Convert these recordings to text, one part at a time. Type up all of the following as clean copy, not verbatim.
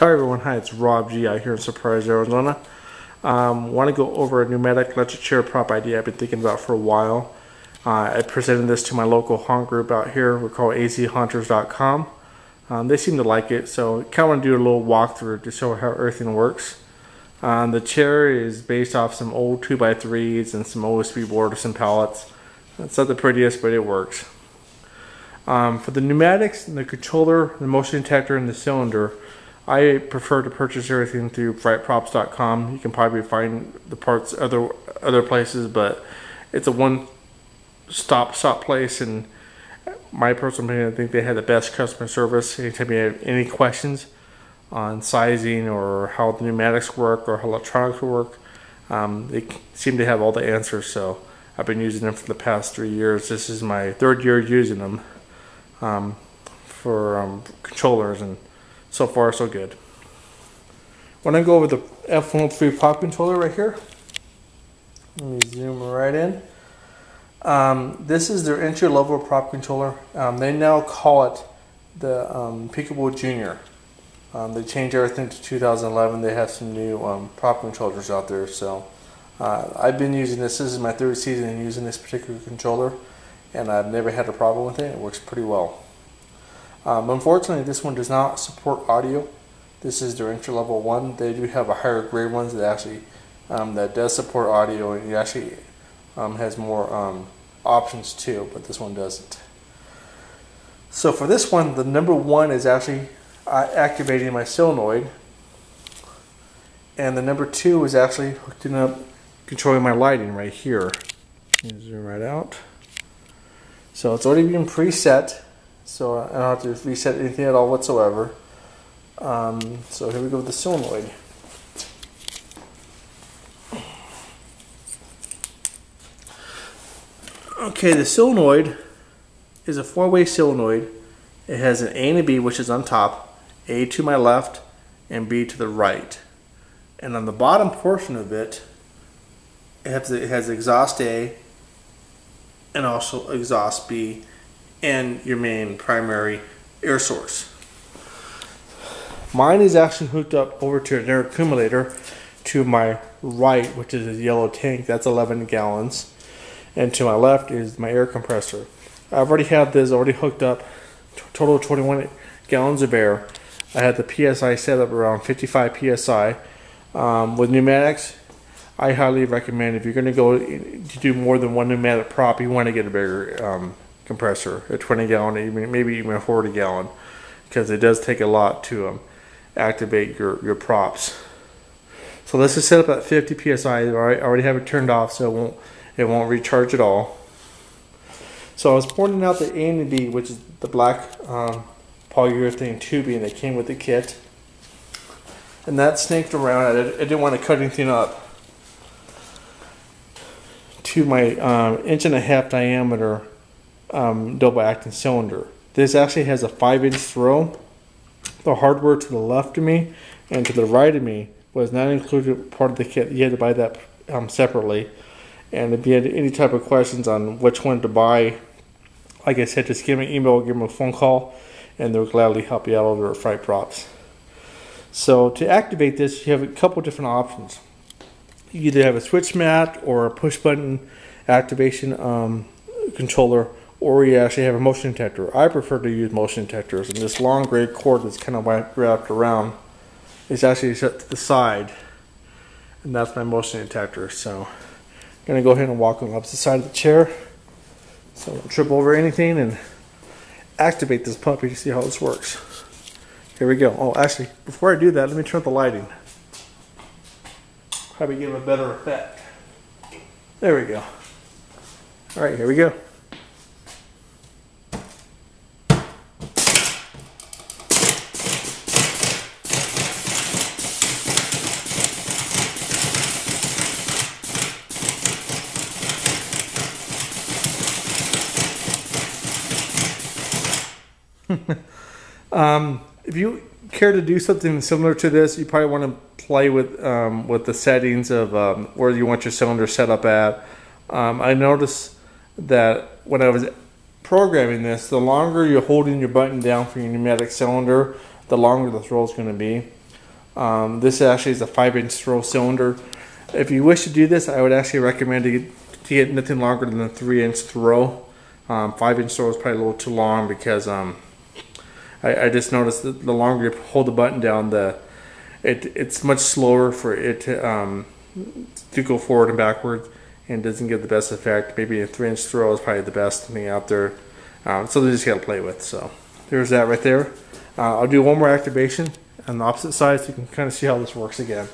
Hi everyone, hi, it's Rob G out here in Surprise, Arizona. Want to go over a pneumatic electric chair prop idea I've been thinking about for a while. I presented this to my local haunt group out here. We're called azhunters.com. They seem to like it, so I kind of want to do a little walkthrough to show how everything works. The chair is based off some old 2x3s and some OSB boards and pallets. It's not the prettiest, but it works. For the pneumatics, the controller, the motion detector, and the cylinder, I prefer to purchase everything through frightprops.com. You can probably find the parts other places, but it's a one-stop shop place, and my personal opinion, I think they have the best customer service. Anytime you have any questions on sizing or how the pneumatics work or how electronics work, they seem to have all the answers. So I've been using them for the past 3 years. This is my third year using them for controllers, and so far so good. When I go over the F103 pop controller right here, let me zoom right in. This is their entry level prop controller. They now call it the Peekaboo Junior. They changed everything to 2011. They have some new prop controllers out there. So I've been using this. This is my third season using this particular controller, and I've never had a problem with it. It works pretty well. Unfortunately, this one does not support audio. This is their entry level one. They do have a higher grade ones that actually that does support audio, and it actually has more options too, but this one doesn't. So for this one, the number one is actually activating my solenoid, and the number two is actually hooking up, controlling my lighting right here. Zoom right out. So it's already been preset, so I don't have to reset anything at all whatsoever. So here we go with the solenoid. Okay, the solenoid is a four-way solenoid. It has an A and a B, which is on top, A to my left and B to the right. And on the bottom portion of it, it has exhaust A and also exhaust B and your main primary air source. Mine is actually hooked up over to an air accumulator to my right, which is a yellow tank. That's 11 gallons. And to my left is my air compressor. I've already had this hooked up, total of 21 gallons of air. I had the PSI set up around 55 PSI. With pneumatics, I highly recommend, if you're going to go to do more than one pneumatic prop, you want to get a bigger compressor, a 20 gallon, maybe even a 40 gallon, because it does take a lot to activate your props. So this is set up at 50 PSI. I already have it turned off, so it won't recharge at all. So I was pointing out the A and the B, which is the black polyurethane tubing that came with the kit, and that snaked around. I didn't want to cut anything up to my 1.5 inch diameter double acting cylinder. This actually has a 5-inch throw. The hardware to the left of me and to the right of me was not included part of the kit. You had to buy that separately. And if you had any type of questions on which one to buy, like I said, just give me an email, give them a phone call, and they'll gladly help you out over at Fright Props. So to activate this, you have a couple different options. You either have a switch mat or a push button activation controller, or you actually have a motion detector. I prefer to use motion detectors, and this long gray cord that's kind of wrapped around is actually set to the side, and that's my motion detector. So I'm going to go ahead and walk on the opposite side of the chair so I don't trip over anything and activate this puppy to see how this works. Here we go. Oh, actually, before I do that, let me turn up the lighting. Probably give a better effect. There we go. All right, here we go. If you care to do something similar to this, you probably want to play with the settings of where you want your cylinder set up at. I noticed that when I was programming this, the longer you're holding your button down for your pneumatic cylinder, the longer the throw is going to be. This actually is a 5-inch throw cylinder. If you wish to do this, I would actually recommend to get nothing longer than a 3-inch throw. 5-inch throw is probably a little too long because I just noticed that the longer you hold the button down, it's much slower for it to go forward and backwards, and doesn't give the best effect. Maybe a 3-inch throw is probably the best thing out there. So they just got to play with. So there's that right there. I'll do one more activation on the opposite side so you can kind of see how this works again.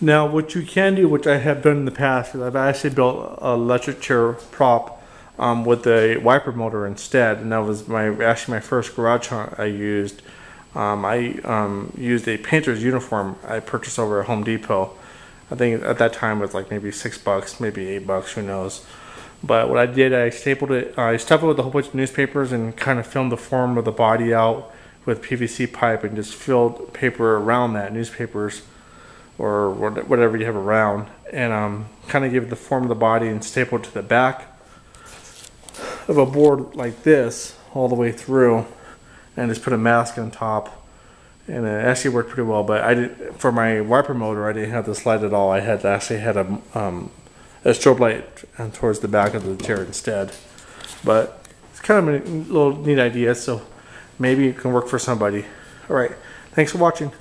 Now, what you can do, which I have done in the past, is I've actually built an electric chair prop with a wiper motor instead, and that was actually my first garage hunt I used. I used a painter's uniform I purchased over at Home Depot. I think at that time it was like maybe $6, maybe $8, who knows. But what I did, I stapled it. I stuffed it with a whole bunch of newspapers and kind of filmed the form of the body out with PVC pipe and just filled paper around that, newspapers or whatever you have around, and kind of give it the form of the body and staple it to the back of a board like this all the way through, and just put a mask on top, and it actually worked pretty well. But I did, for my wiper motor, I didn't have this light at all. I had actually had a strobe light towards the back of the chair instead. But it's kind of a little neat idea, so maybe it can work for somebody. All right, thanks for watching.